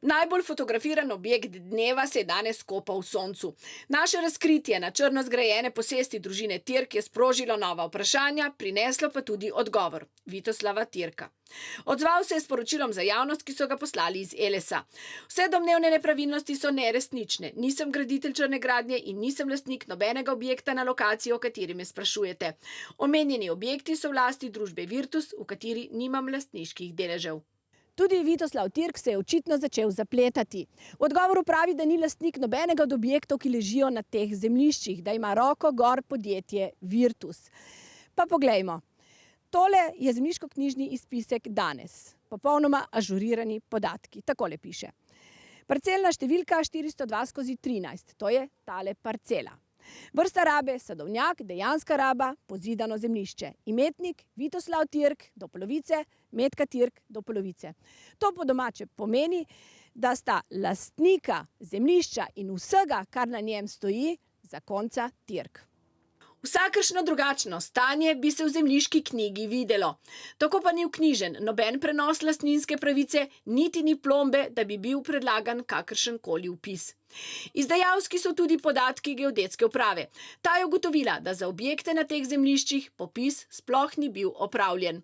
Najbolj fotografiran objekt dneva se je danes kopal v soncu. Naše razkritje na črno zgrajene posesti družine Tirk je sprožilo nova vprašanja, prineslo pa tudi odgovor Vitoslava Tirka. Odzval se je s poročilom za javnost, ki so ga poslali iz Elesa. Vse domnevne nepravilnosti so neresnične. Nisem graditelj črne gradnje in nisem lastnik nobenega objekta na lokaciji, o kateri me sprašujete. Omenjeni objekti so v lasti družbe Virtus, v kateri nimam lastniških deležev. Tudi Vitoslav Tirk se je očitno začel zapletati. V odgovoru pravi, da ni lastnik nobenega od objektov, ki ležijo na teh zemljiščih, da ima roko gor podjetje Virtus. Pa poglejmo. Tole je zemljiškoknjižni izpisek danes. Popolnoma ažurirani podatki. Takole piše. Parcelna številka 402/13. To je tale parcela. Vrsta rabe sadovnjak, dejanska raba, pozidano zemljišče. Imetnik Vitoslav Tirk do polovice, Metka Tirk do polovice. To po domače pomeni, da sta lastnika zemljišča in vsega, kar na njem stoji, zakonca Tirk. Vsakršno drugačno stanje bi se v zemljiški knjigi videlo. Tako pa ni vknjižen noben prenos lastninske pravice, niti ni plombe, da bi bil predlagan kakršenkoli vpis. Izdajalski so tudi podatki geodetske uprave. Ta je ugotovila, da za objekte na teh zemljiščih popis sploh ni bil opravljen.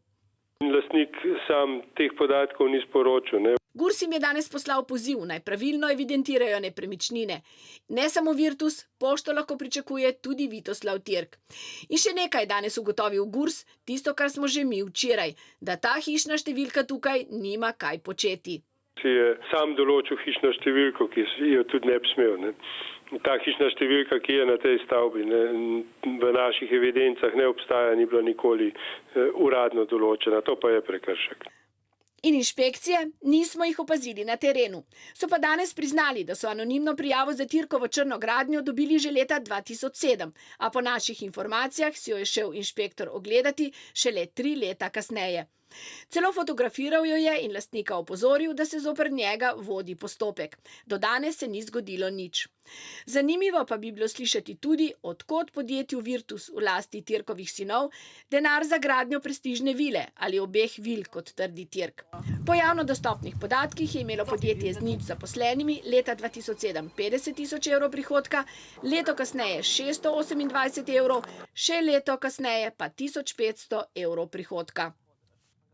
Lastnik sam teh podatkov ni sporočil, ne. Gurs jim je danes poslal poziv, naj pravilno evidentirajo nepremičnine. Ne samo Virtus, pošto lahko pričakuje tudi Vitoslav Tirk. In še nekaj danes ugotovil Gurs, tisto, kar smo že mi včeraj, da ta hišna številka tukaj nima kaj početi. Si je sam določil hišno številko, ki jo tudi ne bi smel, ne. Ta hišna številka, ki je na tej stavbi, ne, v naših evidencah ne obstaja, ni bila nikoli uradno določena, to pa je prekršek. In inšpekcije nismo jih opazili na terenu. So pa danes priznali, da so anonimno prijavo za Tirkovo črno gradnjo dobili že leta 2007, a po naših informacijah si jo je šel inšpektor ogledati šele 3 leta kasneje. Celo fotografiral jo je in lastnika opozoril, da se zoper njega vodi postopek. Do danes se ni zgodilo nič. Zanimivo pa bi bilo slišati tudi, od kod podjetju Virtus v lasti Tirkovih sinov denar za gradnjo prestižne vile ali obeh vil, kot trdi Tirk. Po javno dostopnih podatkih je imelo podjetje z nič zaposlenimi leta 2007 50 000 evrov prihodka, leto kasneje 628 evrov, še leto kasneje pa 1500 evrov prihodka.